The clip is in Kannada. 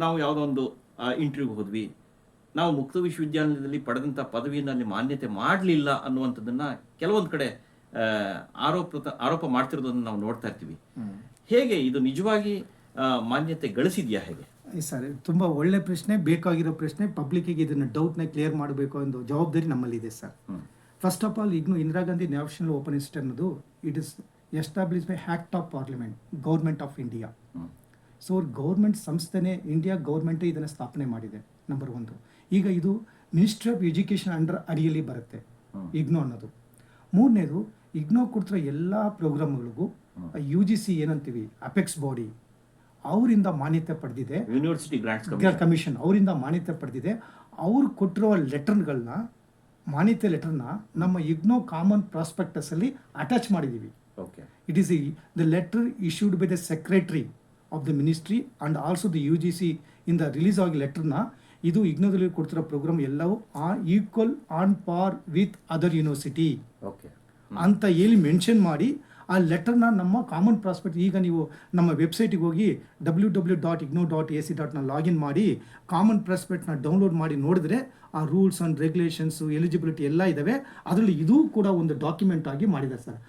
ನಾವು ಯಾವುದೋ ಒಂದು ಇಂಟರ್ವ್ಯೂಗೆ ಹೋದ್ವಿ, ನಾವು ಮುಕ್ತ ವಿಶ್ವವಿದ್ಯಾನಿಲಯದಲ್ಲಿ ಪಡೆದಂಥ ಪದವಿಯನ್ನು ಅಲ್ಲಿ ಮಾನ್ಯತೆ ಮಾಡಲಿಲ್ಲ ಅನ್ನುವಂಥದ್ದನ್ನು ಕೆಲವೊಂದು ಕಡೆ ಆ, ಆರೋಪ ಮಾಡ್ತಿರೋದನ್ನು ನಾವು ನೋಡ್ತಾ ಇರ್ತೀವಿ. ಹೇಗೆ ಇದು ನಿಜವಾಗಿ ಮಾನ್ಯತೆ ಗಳಿಸಿದ್ಯಾ ಹೇಗೆ? ಸರ್, ತುಂಬ ಒಳ್ಳೆ ಪ್ರಶ್ನೆ, ಬೇಕಾಗಿರೋ ಪ್ರಶ್ನೆ. ಪಬ್ಲಿಕ್ಕಿಗೆ ಇದನ್ನು ಡೌಟ್ನ ಕ್ಲಿಯರ್ ಮಾಡಬೇಕು ಅನ್ನೋ ಜವಾಬ್ದಾರಿ ನಮ್ಮಲ್ಲಿದೆ ಸರ್. ಫಸ್ಟ್ ಆಫ್ ಆಲ್, ಈಗ Indira Gandhi national open institute ಅನ್ನೋದು it is establish by act of parliament, government of India. So government ಸಂಸ್ಥೆನೇ, ಇಂಡಿಯಾ ಗೌರ್ಮೆಂಟೇ ಇದನ್ನು ಸ್ಥಾಪನೆ ಮಾಡಿದೆ, ನಂಬರ್ ಒಂದು. ಈಗ ಇದು ಮಿನಿಸ್ಟ್ರಿ ಆಫ್ ಎಜುಕೇಷನ್ ಅಂಡರ್ ಅಡಿಯಲ್ಲಿ ಬರುತ್ತೆ ಇಗ್ನೋ ಅನ್ನೋದು. ಮೂರನೇದು, ಇಗ್ನೋ ಕೊಡ್ತಿರೋ ಎಲ್ಲ ಪ್ರೋಗ್ರಾಮ್ಗಳಿಗೂ UGC ಏನಂತೀವಿ, ಅಪೆಕ್ಸ್ ಬಾಡಿ, ಅವರಿಂದ ಮಾನ್ಯತೆ ಪಡೆದಿದೆ. ಯೂನಿವರ್ಸಿಟಿ ಗ್ರಾಂಟ್ಸ್ ಕಮಿಷನ್ ಅವರಿಂದ ಮಾನ್ಯತೆ ಪಡೆದಿದೆ. ಅವರು ಕೊಟ್ಟಿರೋ ಲೆಟರ್ಗಳನ್ನ, ಮಾನ್ಯತೆ ಲೆಟರ್ನ ನಮ್ಮ ಇಗ್ನೋ ಕಾಮನ್ ಪ್ರಾಸ್ಪೆಕ್ಟಸ್ ಅಲ್ಲಿ ಅಟ್ಯಾಚ್ ಮಾಡಿದ್ದೀವಿ. It is the letter issued by the secretary of the ministry and also the UGC ಇಂದ ರಿಲೀಸ್ ಆಗಿ ಲೆಟರ್ನ, ಇದು ಇಗ್ನೋದಲ್ಲಿ ಕೊಡ್ತಿರೋ ಪ್ರೋಗ್ರಾಮ್ ಎಲ್ಲವೂ ಈಕ್ವಲ್ ಆನ್ ಪಾರ್ ವಿತ್ ಅದರ್ ಯೂನಿವರ್ಸಿಟಿ ಅಂತ ಹೇಳಿ ಮೆನ್ಷನ್ ಮಾಡಿ ಆ ಲೆಟರ್ನ ನಮ್ಮ ಕಾಮನ್ ಪ್ರಾಸ್ಪೆಕ್ಟ್, ಈಗ ನೀವು ನಮ್ಮ ವೆಬ್ಸೈಟಿಗೆ ಹೋಗಿ www.igno.ac.ನ ಲಾಗಿನ್ ಮಾಡಿ ಕಾಮನ್ ಪ್ರಾಸ್ಪೆಕ್ಟ್ನ ಡೌನ್ಲೋಡ್ ಮಾಡಿ ನೋಡಿದ್ರೆ ಆ ರೂಲ್ಸ್ ಆ್ಯಂಡ್ ರೆಗ್ಯುಲೇಷನ್ಸು, ಎಲಿಜಿಬಿಲಿಟಿ ಎಲ್ಲ ಇದ್ದಾವೆ. ಅದರಲ್ಲಿ ಇದೂ ಕೂಡ ಒಂದು ಡಾಕ್ಯುಮೆಂಟ್ ಆಗಿ ಮಾಡಿದ್ದಾರೆ ಸರ್.